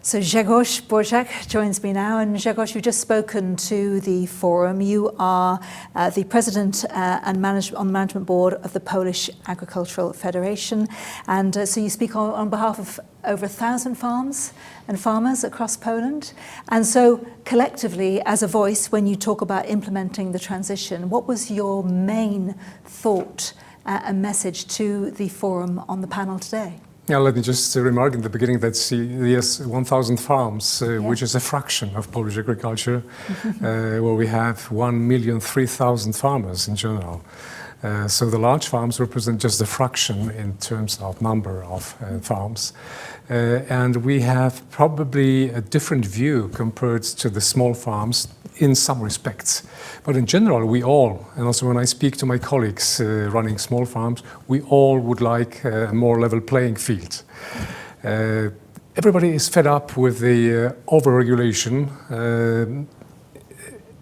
So Grzegorz Brodziak joins me now, and Grzegorz, you've just spoken to the forum. You are the president and on the management board of the Polish Agricultural Federation, and so you speak on behalf of over 1,000 farms and farmers across Poland. And so collectively, as a voice, when you talk about implementing the transition, what was your main thought and message to the forum on the panel today? Yeah, let me just remark in the beginning that yes, 1,000 farms, which is a fraction of Polish agriculture, where we have 1,003,000 farmers in general. So the large farms represent just a fraction in terms of number of farms. And we have probably a different view compared to the small farms in some respects. But in general, we all, and also when I speak to my colleagues running small farms, we all would like a more level playing field. Everybody is fed up with the overregulation.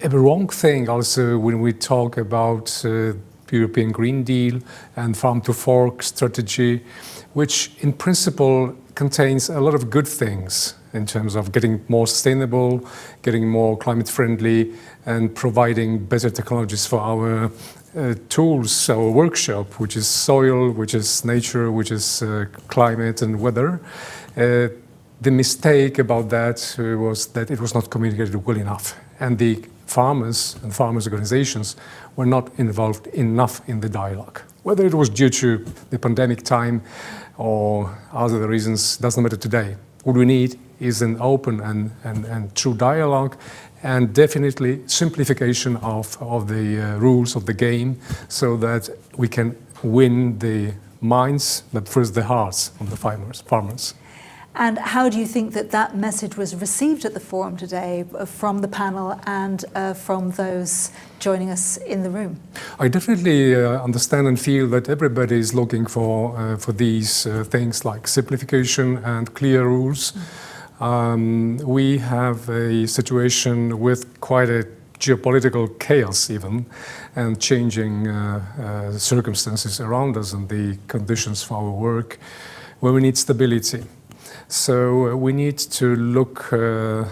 A wrong thing also when we talk about European Green Deal and Farm to Fork strategy, which in principle contains a lot of good things in terms of getting more sustainable, getting more climate friendly, and providing better technologies for our tools, our workshop, which is soil, which is nature, which is climate and weather. The mistake about that was that it was not communicated well enough, and the farmers and farmers' organizations were not involved enough in the dialogue. Whether it was due to the pandemic time or other reasons doesn't matter today. What we need is an open and true dialogue, and definitely simplification of the rules of the game, so that we can win the minds, but first the hearts of the farmers. And how do you think that message was received at the forum today from the panel and from those joining us in the room? I definitely understand and feel that everybody is looking for these things like simplification and clear rules. We have a situation with quite a geopolitical chaos even, and changing circumstances around us and the conditions for our work, where we need stability. So we need to look a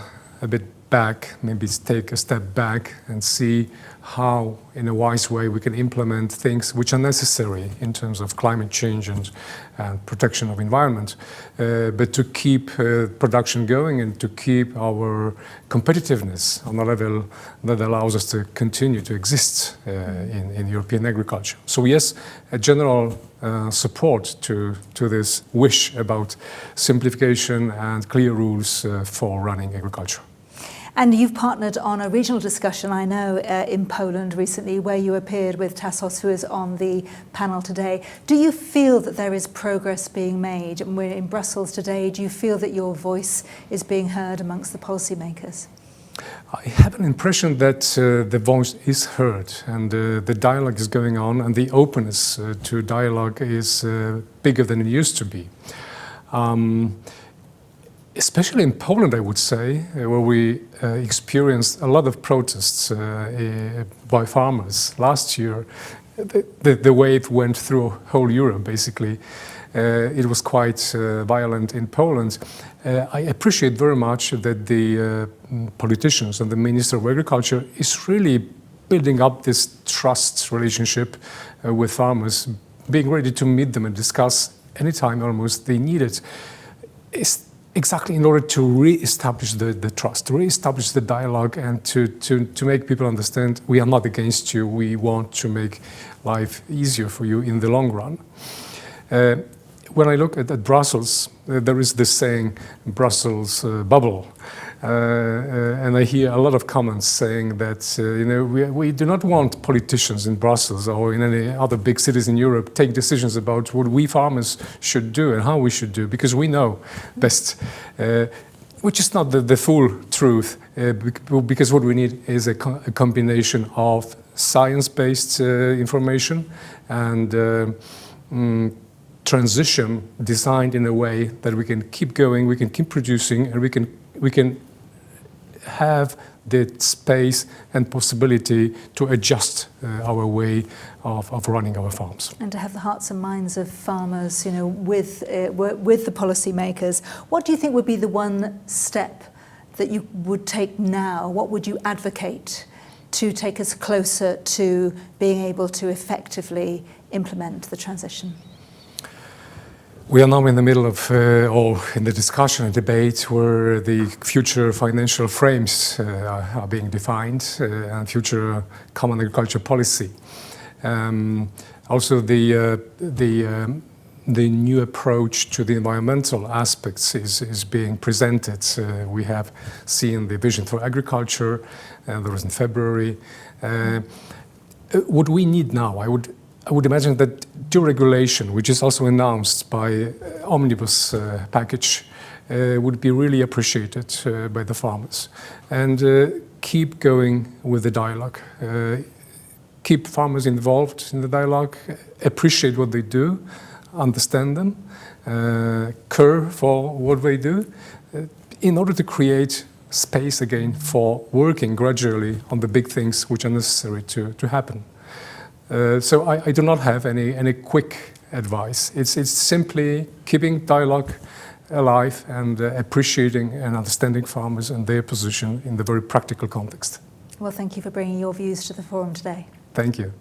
bit back, maybe take a step back and see how, in a wise way, we can implement things which are necessary in terms of climate change and protection of environment, but to keep production going and to keep our competitiveness on a level that allows us to continue to exist in European agriculture. So yes, a general support to this wish about simplification and clear rules for running agriculture. And you've partnered on a regional discussion, I know, in Poland recently, where you appeared with Tassos, who is on the panel today. Do you feel that there is progress being made? And we're in Brussels today. Do you feel that your voice is being heard amongst the policymakers? I have an impression that the voice is heard, and the dialogue is going on, and the openness to dialogue is bigger than it used to be. Especially in Poland, I would say, where we experienced a lot of protests by farmers last year. The wave went through whole Europe, basically. It was quite violent in Poland. I appreciate very much that the politicians and the Minister of Agriculture is really building up this trust relationship with farmers, being ready to meet them and discuss anytime almost they need it. It's exactly in order to re-establish the trust, to re-establish the dialogue, and to make people understand we are not against you, we want to make life easier for you in the long run. When I look at Brussels, there is this saying, Brussels bubble. And I hear a lot of comments saying that we do not want politicians in Brussels or in any other big cities in Europe take decisions about what we farmers should do and how we should do, because we know best, which is not the full truth, because what we need is a combination of science-based information and transition designed in a way that we can keep going, we can keep producing, and we can have the space and possibility to adjust our way of running our farms. And to have the hearts and minds of farmers, you know, with the policymakers. What do you think would be the one step that you would take now? What would you advocate to take us closer to being able to effectively implement the transition? We are now in the middle of, or in the discussion and debate where the future financial frames are being defined and future common agriculture policy. Also, the new approach to the environmental aspects is being presented. We have seen the vision for agriculture, that was in February. What we need now, I would imagine that deregulation, which is also announced by omnibus package, would be really appreciated by the farmers. And keep going with the dialogue. Keep farmers involved in the dialogue, appreciate what they do, understand them, care for what they do, in order to create space again for working gradually on the big things which are necessary to happen. So I do not have any quick advice. It's simply keeping dialogue alive and appreciating and understanding farmers and their position in the very practical context. Well, thank you for bringing your views to the forum today. Thank you.